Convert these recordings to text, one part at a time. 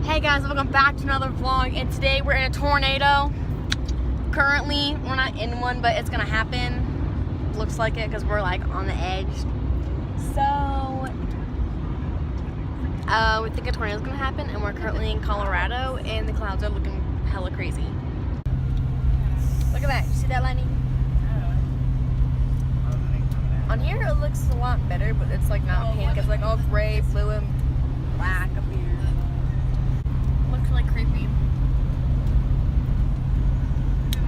Hey guys, welcome back to another vlog, and today we're in a tornado. Currently, we're not in one, but it's gonna happen. Looks like it because we're like on the edge. So, we think a tornado is gonna happen, and we're currently in Colorado, and the clouds are looking hella crazy. Look at that, you see that, Lenny? On here it looks a lot better, but it's like not pink, it's like all gray, blue, and black up here. Looks really creepy.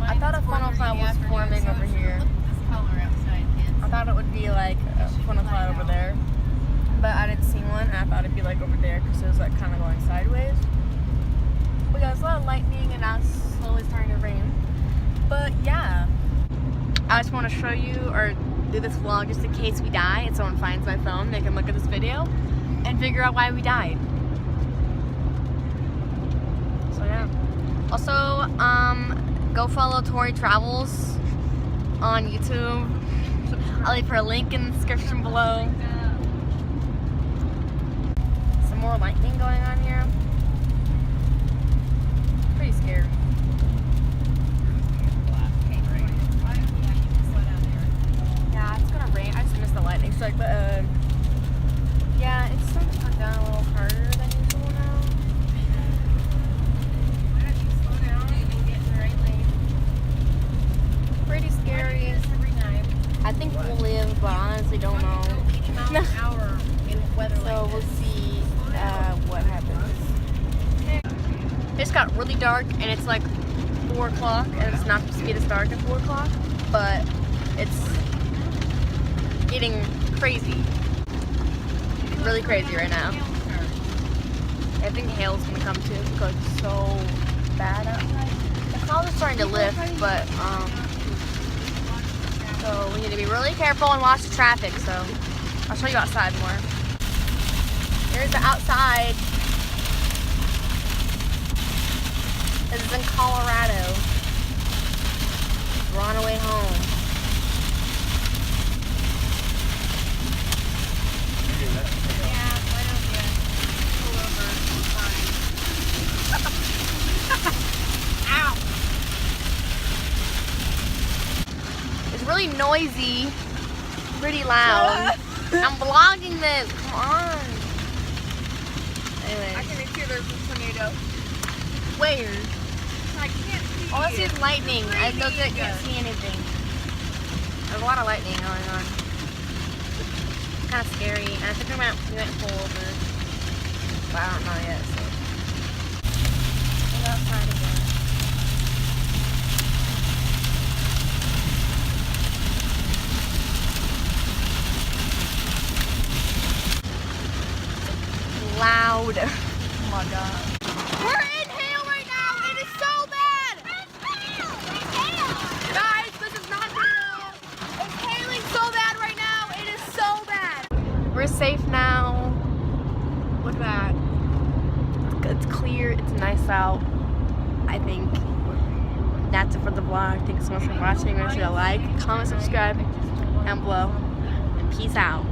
I thought a funnel cloud was forming over here. I thought it would be like a funnel cloud over there, but I didn't see one, and I thought it'd be like over there because it was like kind of going sideways. We got a lot of lightning, and now it's slowly starting to rain. But yeah, I just want to show you or do this vlog just in case we die and someone finds my phone. They can look at this video and figure out why we died. So yeah. Also, go follow Tori Travels on YouTube. I'll leave her link in the description below. Some more lightning going on here. Pretty scary. Yeah, it's gonna rain. I just missed the lightning strike, but yeah, it's starting to come down a little harder than usual now. Pretty scary. I think we'll live, but I honestly don't know. So we'll see what happens. It's got really dark, and it's like 4 o'clock, and it's not supposed to be this dark at 4 o'clock, but it's getting crazy. Really crazy right now. I think hail's gonna come too because it's so bad outside. The clouds are starting to lift, but so we need to be really careful and watch the traffic. So I'll show you outside more. Here's the outside. This is in Colorado. We're on our way home. Ow! It's really noisy, pretty loud. I'm vlogging this. Come on. Anyway. I can hear there's a tornado. Where? I can't see. All I see is lightning. I don't think I can't see anything. There's a lot of lightning going on. It's kind of scary. And I think we might pull over. But I don't know yet. So. We'll go outside again. Loud. Oh my god. We're in hail right now. It is so bad. It's hail. Guys, this is not real. It's hailing so bad right now. It is so bad. We're safe now. Look at that. It's clear. It's nice out. I think that's it for the vlog. Thanks so much for watching. Make sure to like, comment, subscribe, and below. And peace out.